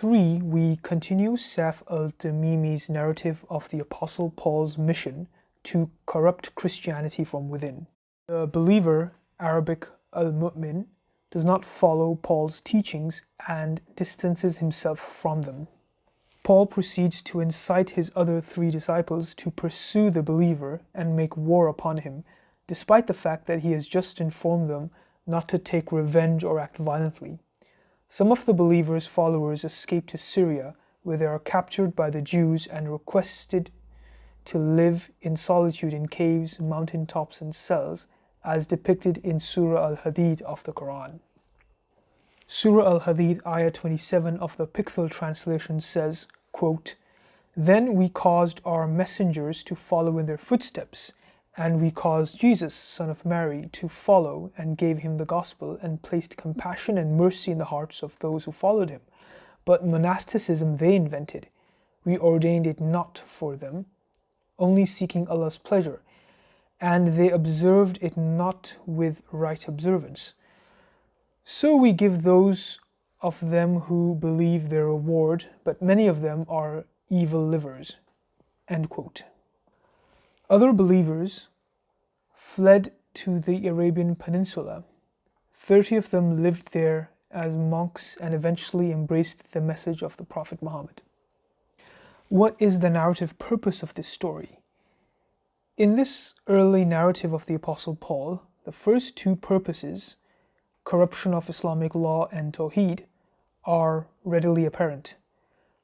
3, we continue Sayf al-Tamimi's narrative of the Apostle Paul's mission to corrupt Christianity from within. The believer, Arabic al-Mu'min, does not follow Paul's teachings and distances himself from them. Paul proceeds to incite his other 3 disciples to pursue the believer and make war upon him, despite the fact that he has just informed them not to take revenge or act violently. Some of the believer's followers escape to Syria, where they are captured by the Jews and requested to live in solitude in caves, mountain tops, and cells, as depicted in Surah al-Hadid of the Quran. Surah al-Hadid, ayah 27 of the Pickthall translation says, quote, "Then we caused our messengers to follow in their footsteps, and we caused Jesus, son of Mary, to follow and gave him the gospel and placed compassion and mercy in the hearts of those who followed him. But monasticism they invented. We ordained it not for them, only seeking Allah's pleasure, and they observed it not with right observance. So we give those of them who believe their reward, but many of them are evil livers." End quote. Other believers fled to the Arabian Peninsula. 30 of them lived there as monks and eventually embraced the message of the Prophet Muhammad. What is the narrative purpose of this story? In this early narrative of the Apostle Paul, the first 2 purposes, corruption of Islamic law and Tawheed, are readily apparent.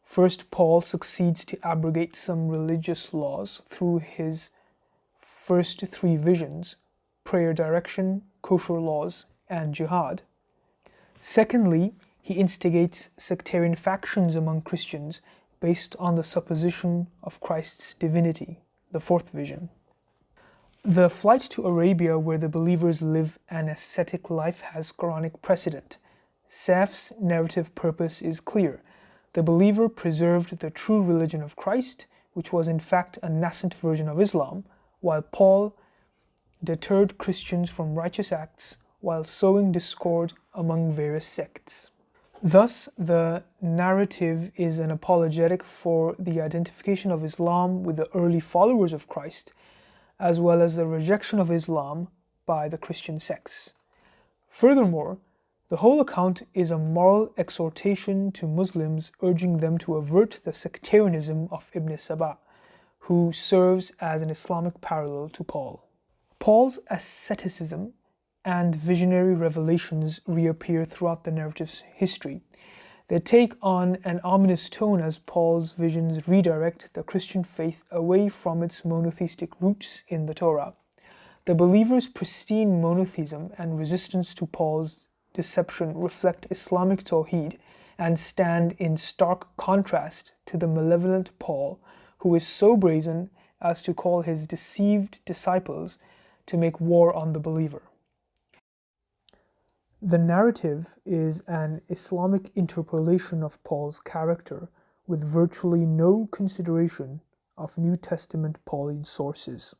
First, Paul succeeds to abrogate some religious laws through his first 3 visions: prayer direction, kosher laws, and jihad. Secondly, he instigates sectarian factions among Christians based on the supposition of Christ's divinity, the 4th vision. The flight to Arabia, where the believers live an ascetic life, has Quranic precedent. Sayf's narrative purpose is clear. The believer preserved the true religion of Christ, which was in fact a nascent version of Islam, while Paul deterred Christians from righteous acts while sowing discord among various sects. Thus, the narrative is an apologetic for the identification of Islam with the early followers of Christ, as well as the rejection of Islam by the Christian sects. Furthermore, the whole account is a moral exhortation to Muslims, urging them to avert the sectarianism of Ibn Saba, who serves as an Islamic parallel to Paul. Paul's asceticism and visionary revelations reappear throughout the narrative's history. They take on an ominous tone as Paul's visions redirect the Christian faith away from its monotheistic roots in the Torah. The believers' pristine monotheism and resistance to Paul's deception reflect Islamic Tawheed and stand in stark contrast to the malevolent Paul, who is so brazen as to call his deceived disciples to make war on the believer. The narrative is an Islamic interpolation of Paul's character, with virtually no consideration of New Testament Pauline sources.